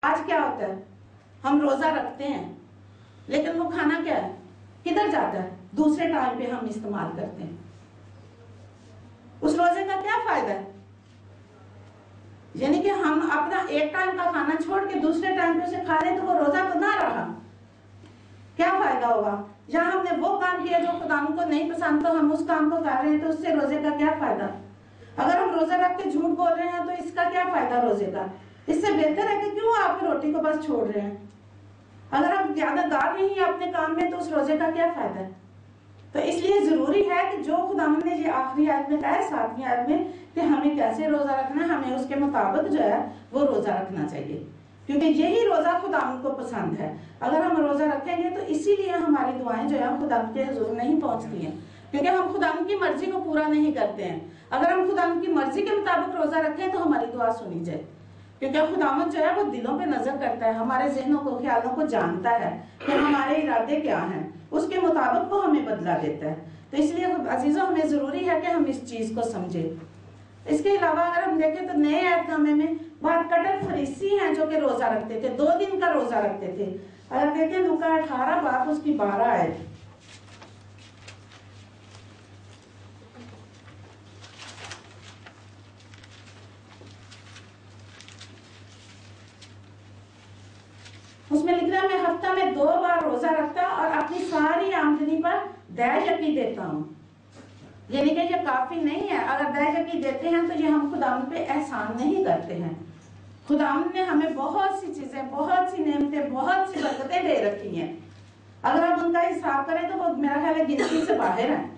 आज क्या होता है, हम रोजा रखते हैं लेकिन वो खाना क्या है, किधर जाता है, दूसरे टाइम पे हम इस्तेमाल करते हैं। उस रोजे का क्या फायदा है? यानी कि हम अपना एक टाइम का खाना छोड़ के दूसरे टाइम पे उसे खा रहे तो वो रोजा तो ना रहा, क्या फायदा होगा? या हमने वो काम किया जो खुदा को नहीं पसंद तो हम उस काम को कर रहे हैं, तो उससे रोजे का क्या फायदा? अगर हम रोजा रख के झूठ बोल रहे हैं तो इसका क्या फायदा रोजे का? इससे बेहतर है कि क्यों आप रोटी को बस छोड़ रहे हैं। अगर आप ज्यादादार नहीं है अपने काम में तो उस रोजे का क्या फायदा है? तो इसलिए जरूरी है कि जो खुदा ने ये आखिरी आयत में कहा है 7वीं आयत में कि हमें कैसे रोजा रखना है, हमें उसके मुताबिक जो है वो रोजा रखना चाहिए, क्योंकि यही रोजा खुदा को पसंद है। अगर हम रोजा रखेंगे तो इसीलिए हमारी दुआएं जो है खुदा के हुजूर नहीं पहुंचती हैं, क्योंकि हम खुदा की मर्जी को पूरा नहीं करते हैं। अगर हम खुदा की मर्जी के मुताबिक रोजा रखें तो हमारी दुआ सुनी जाए, क्योंकि खुदावंद जो है वो दिलों पे नजर करता है, हमारे जहनों को, ख्यालों को जानता है कि हमारे इरादे क्या हैं, उसके मुताबिक वो हमें बदला देता है। तो इसलिए अजीजों हमें जरूरी है कि हम इस चीज को समझें। इसके अलावा अगर हम देखें तो नए ऐतनामे में बहुत कट्टर फरीसी हैं जो कि रोजा रखते थे, 2 दिन का रोजा रखते थे। अगर देखें लूका 18 बाप उसकी 12 आयत, उसमें लिख रहा है मैं हफ्ता में 2 बार रोजा रखता और अपनी सारी आमदनी पर दया-यकी देता हूँ। यानी कि ये काफी नहीं है, अगर दया-यकी देते हैं तो ये हम खुदावंद पे एहसान नहीं करते हैं। खुदावंद ने हमें बहुत सी चीजें, बहुत सी नेमतें, बहुत सी बरकतें दे रखी हैं। अगर हम उनका हिसाब करें तो वो मेरा ख्याल है गिनती से बाहर है।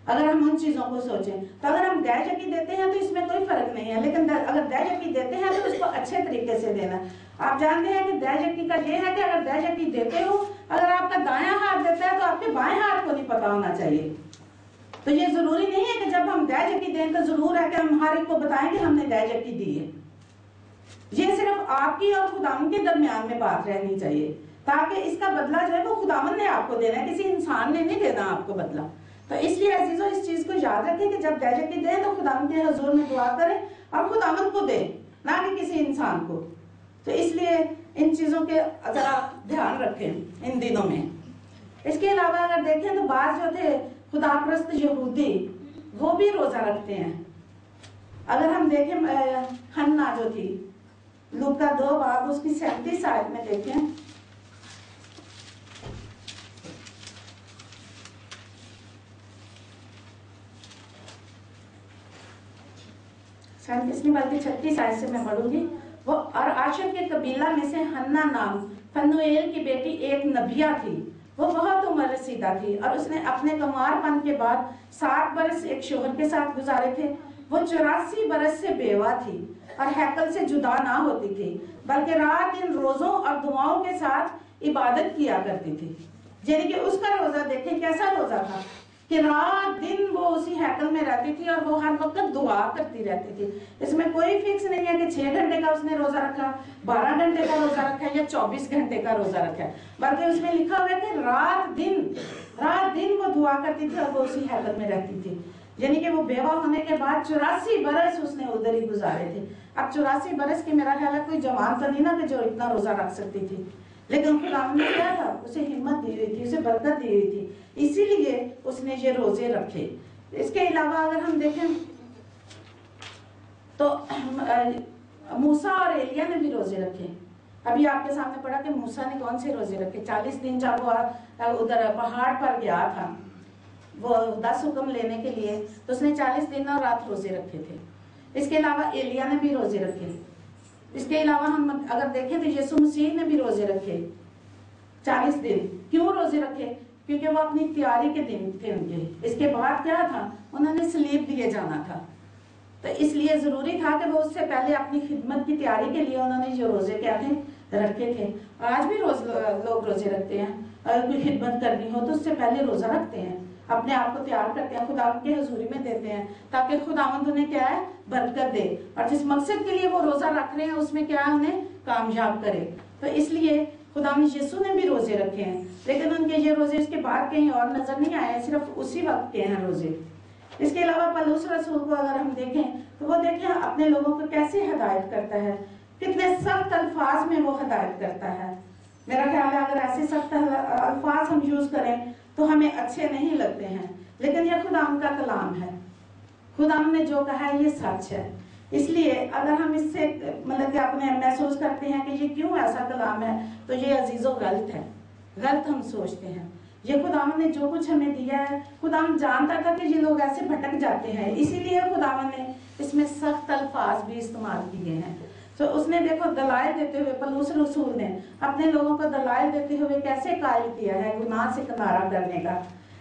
अगर हम उन चीजों को सोचें तो अगर हम दया-यकी देते हैं तो इसमें कोई फर्क नहीं है, लेकिन अगर दया-यकी देते हैं तो उसको अच्छे तरीके से देना। आप जानते हैं कि दया-यकी का ये है कि अगर दया-यकी देते हो, अगर आपका दायां हाथ देता है तो आपके बाएं हाथ को नहीं पता होना चाहिए। तो ये जरूरी नहीं है कि जब हम दया-यकी दें तो जरूर है कि हम हर एक को बताएं कि हमने दया-यकी दी है। ये सिर्फ आपकी और खुदावंद के दरमियान में बात रहनी चाहिए, ताकि इसका बदला जो है वो खुदावंद ने आपको देना है, किसी इंसान ने नहीं देना आपको बदला। तो इसलिए अजीजों इस चीज को याद रखें कि जब दया-यकी दें तो खुदावंद के हुजूर में दुआ करें और खुदावंद को दें, ना कि किसी इंसान को। तो इसलिए इन चीजों के जरा ध्यान रखें इन दिनों में। इसके अलावा अगर देखें तो बाज जो थे खुदाप्रस्त यहूदी वो भी रोजा रखते हैं। अगर हम देखें हन्ना जो थी, लूका 2 बाब उसकी 37 आयत में देखें, इसमें बल्कि 36 आयत से मैं पढ़ूंगी। वो और आशर के कबीला में से हन्ना नाम फनुएल की बेटी एक नबिया थी। वो बहुत उम्र रसीदा थी और उसने अपने कुमारपन के बाद 7 बरस एक शोहर के साथ गुजारे थे। वो 84 बरस से बेवा थी और हैकल से जुदा ना होती थी, बल्कि रात दिन रोजों और दुआओं के साथ इबादत किया करती थी। यानी कि उसका रोजा देखें कैसा रोजा था कि रात दिन वो उसी हैकल में रहती थी और वो हर वक्त दुआ करती रहती थी। इसमें कोई फिक्स नहीं है कि 6 घंटे का उसने रोजा रखा, 12 घंटे का रोजा रखा या 24 घंटे का रोजा रखा है, बल्कि उसमें लिखा हुआ है कि रात दिन वो दुआ करती थी और वो उसी हैकल में रहती थी। यानी कि वो बेवा होने के बाद 84 बरस उसने उधर ही गुजारे थे। अब 84 बरस की मेरा ख्याल है कोई जवान तो नहीं ना कि जो इतना रोजा रख सकती थी, लेकिन खुदा ने क्या था, उसे हिम्मत दी हुई थी, उसे बरकत दी हुई थी, इसीलिए उसने ये रोजे रखे। इसके अलावा अगर हम देखें तो मूसा और एलिया ने भी रोजे रखे। अभी आपके सामने पढ़ा कि मूसा ने कौन से रोजे रखे। 40 दिन जब वो उधर पहाड़ पर गया था वो 10 हुक्म लेने के लिए, तो उसने 40 दिन और रात रोजे रखे थे। इसके अलावा एलिया ने भी रोजे रखे। इसके अलावा हम अगर देखें तो यीशु मसीह ने भी रोजे रखे 40 दिन। क्यों रोजे रखे? क्योंकि वो अपनी तैयारी के दिन थे उनके। इसके बाद क्या था, उन्होंने सलीब दिए जाना था, तो इसलिए जरूरी था कि वो उससे पहले अपनी खिदमत की तैयारी के लिए उन्होंने जो रोजे क्या थे रखे थे। आज भी लोग रोजे रखते हैं, अगर कोई खिदमत करनी हो तो उससे पहले रोजा रखते हैं, अपने आप को तैयार करते हैं, खुदावंद के हुजूरी में देते हैं, ताकि खुदावंद उन्हें क्या है बरकत दे, और जिस मकसद के लिए वो रोजा रख रहे हैं उसमें क्या है उन्हें कामयाब करे। तो इसलिए खुदावंद यीशु ने भी रोजे रखे हैं, लेकिन उनके ये रोजे इसके बाद कहीं और नजर नहीं आए, सिर्फ उसी वक्त के हैं रोजे। इसके अलावा पौलुस रसूल को अगर हम देखें तो वो देखें अपने लोगों को कैसे हिदायत करता है कितने सख्त अल्फाज में वो हिदायत करता है। मेरा ख्याल है अगर ऐसे सख्त अल्फाज हम यूज करें तो हमें अच्छे नहीं लगते हैं, लेकिन ये खुदाम का कलाम है, खुदाम ने जो कहा है ये सच है। इसलिए अगर हम इससे मतलब कि अपने महसूस करते हैं कि ये क्यों ऐसा कलाम है, तो ये अजीजों गलत है, गलत हम सोचते हैं। ये खुदाम ने जो कुछ हमें दिया है, खुदाम जानता था कि ये लोग ऐसे भटक जाते हैं, इसीलिए खुदाम ने इसमें सख्त अल्फाज भी इस्तेमाल किए हैं। तो उसने देखो दलाइल देते हुए, पौलुस रसूल ने अपने लोगों को दलाइल देते हुए कैसे कायल किया है गुनाह से किनारा करने का।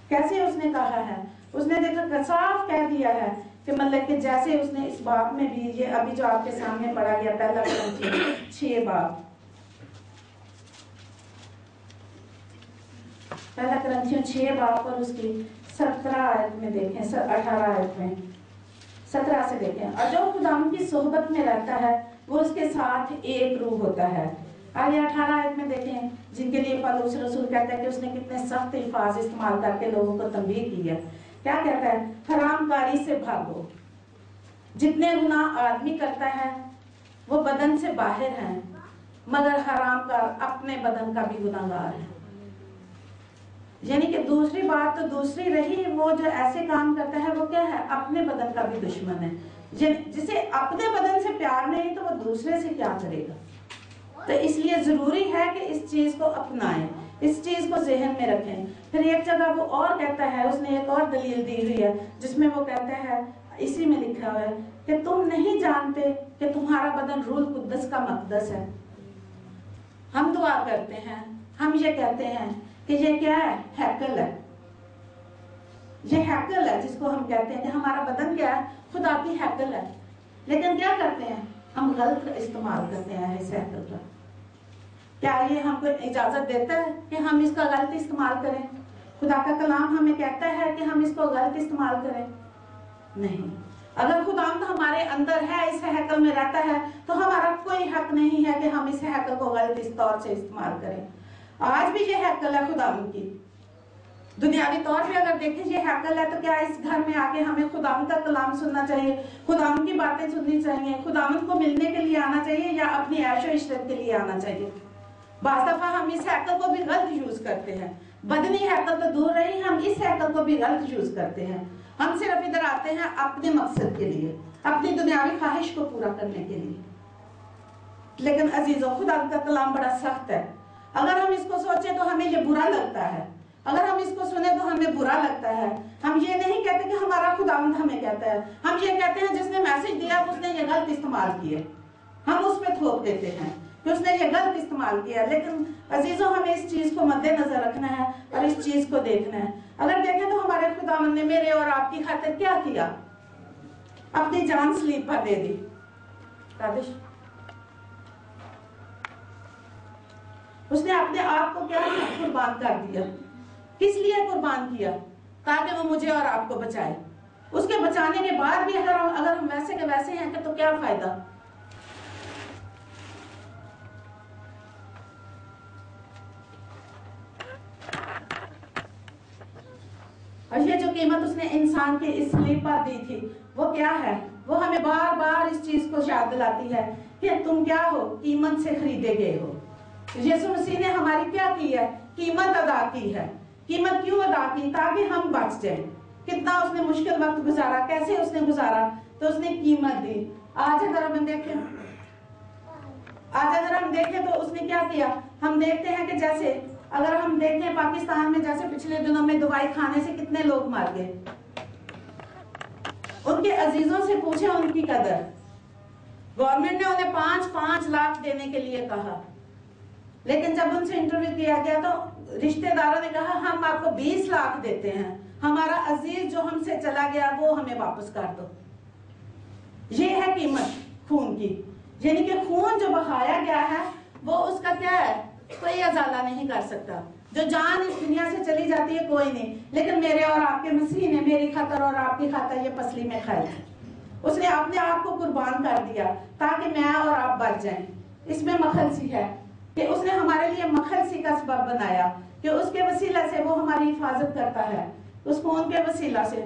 कैसे उसने कहा है, उसने देखो साफ कह दिया है कि मतलब कि जैसे उसने इस बात में भी, ये अभी जो आपके सामने पढ़ा गया पहला कुरिन्थियों 6 बाब, पहला कुरिन्थियों 6 बाब और उसकी 17 आयत में देखें, 18 आयत में 17 से देखें। और जो खुदाम की सोहबत में रहता है वो उसके साथ एक रूह होता है। आगे 18 आयत में देखें, जिनके लिए पौलुस रसूल कहता है कि उसने कितने सख्त अल्फाज इस्तेमाल करके लोगों को तंबीह की है। क्या कहता है, हरामकारी से भागो। जितने गुनाह आदमी करता है वो बदन से बाहर हैं, मगर हरामकार अपने बदन का भी गुनाहगार है। यानी कि दूसरी बात तो दूसरी रही, वो जो ऐसे काम करता है वो क्या है, अपने बदन का भी दुश्मन है। जिसे अपने बदन से प्यार नहीं तो वो दूसरे से क्या करेगा। तो इसलिए जरूरी है कि इस चीज को अपनाएं, इस चीज को जहन में रखें। फिर एक जगह वो और कहता है, उसने एक और दलील दी हुई है जिसमें वो कहता है, इसी में लिखा हुआ है कि तुम नहीं जानते कि तुम्हारा बदन रूह कुद्दस का मकदस है। हम दुआ करते हैं, हम ये कहते हैं कि ये क्या है, हैकल है, ये हैकल है जिसको हम कहते हैं कि हमारा बदन क्या है, खुदा की हैकल है। लेकिन क्या करते हैं, हम गलत इस्तेमाल करते हैं इस हैकल का। क्या ये हमको इजाजत देता है कि हम इसका गलत इस्तेमाल करें? खुदा का कलाम हमें कहता है कि हम इसको गलत इस्तेमाल करें? नहीं। अगर खुदाम हमारे अंदर है, इस हैकल में रहता है, तो हमारा कोई हक नहीं है कि हम इस हैकल को गलत इस तौर से इस्तेमाल करें। आज भी ये हैकल है खुदाम की। दुनियावी तौर पे अगर देखें ये हैकल है, तो क्या इस घर में आके हमें खुदाम का कलाम सुनना चाहिए, खुदाम की बातें सुननी चाहिए, खुदाम को मिलने के लिए आना चाहिए, या अपनी ऐशो इशरत के लिए आना चाहिए? बाज़ दफा हम इस हैकल को भी गलत यूज करते हैं। बदनी हैकल तो दूर रही, हम इस हैकल को भी गलत यूज करते हैं। हम सिर्फ इधर आते हैं अपने मकसद के लिए, अपनी दुनियावी ख्वाहिश को पूरा करने के लिए। लेकिन अजीजों, खुदा का कलाम बड़ा सख्त है। अगर हम इसको सोचें तो हमें ये बुरा लगता है, अगर हम इसको सुने तो हमें बुरा लगता है। हम ये नहीं कहते कि हमारा खुदावंद हमें कहता है, हम ये कहते हैं जिसने मैसेज दिया उसने ये गलत इस्तेमाल किए, हम उस पर थोप देते हैं कि उसने ये गलत इस्तेमाल किया। लेकिन अजीजों, हमें इस चीज को मद्देनजर रखना है और इस चीज को देखना है। अगर देखें तो हमारे खुदावंद ने मेरे और आपकी खातिर क्या किया, अपनी जान सलीब पर दे दी। राधेश, उसने अपने आप को क्या कुर्बान कर दिया। किस लिए कुर्बान किया? ताकि वो मुझे और आपको बचाए। उसके बचाने के बाद भी अगर हम वैसे के वैसे हैं तो क्या फायदा? और ये जो कीमत उसने इंसान के इस सलीब पर दी थी वो क्या है? वो हमें बार बार इस चीज को याद दिलाती है कि तुम क्या हो, कीमत से खरीदे गए हो। यीशु मसीह ने हमारी क्या की है? कीमत अदा की है। कीमत क्यों अदा की? ताकि हम बच जाएं। कितना उसने मुश्किल वक्त गुजारा, कैसे उसने गुजारा, तो उसने कीमत दी। आज अगर हम देखें तो उसने क्या किया? हम देखते हैं कि जैसे अगर हम देखें पाकिस्तान में, जैसे पिछले दिनों में दवाई खाने से कितने लोग मार गए। उनके अजीजों से पूछे उनकी कदर। गवर्नमेंट ने उन्हें 5-5 लाख देने के लिए कहा, लेकिन जब उनसे इंटरव्यू किया गया तो रिश्तेदारों ने कहा हम आपको 20 लाख देते हैं, हमारा अजीज जो हमसे चला गया वो हमें वापस कर दो। ये है कीमत खून की। यानी कि खून जो बहाया गया है वो उसका क्या है? कोई अजाला नहीं कर सकता। जो जान इस दुनिया से चली जाती है कोई नहीं, लेकिन मेरे और आपके मसीह ने मेरी खातर और आपकी खातर ये पसली में खाई। उसने अपने आप को कुर्बान कर दिया ताकि मैं और आप बच जाएं। इसमें मखलसी है कि उसने हमारे लिए मखलसी का सबब बनाया कि उसके वसीला से वो हमारी हिफाजत करता है, उस खून के वसीला से।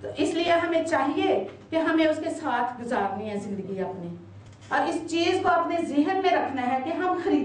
तो इसलिए हमें चाहिए कि हमें उसके साथ गुजारनी है जिंदगी अपनी। और इस चीज को अपने जहन में रखना है कि हम खरीद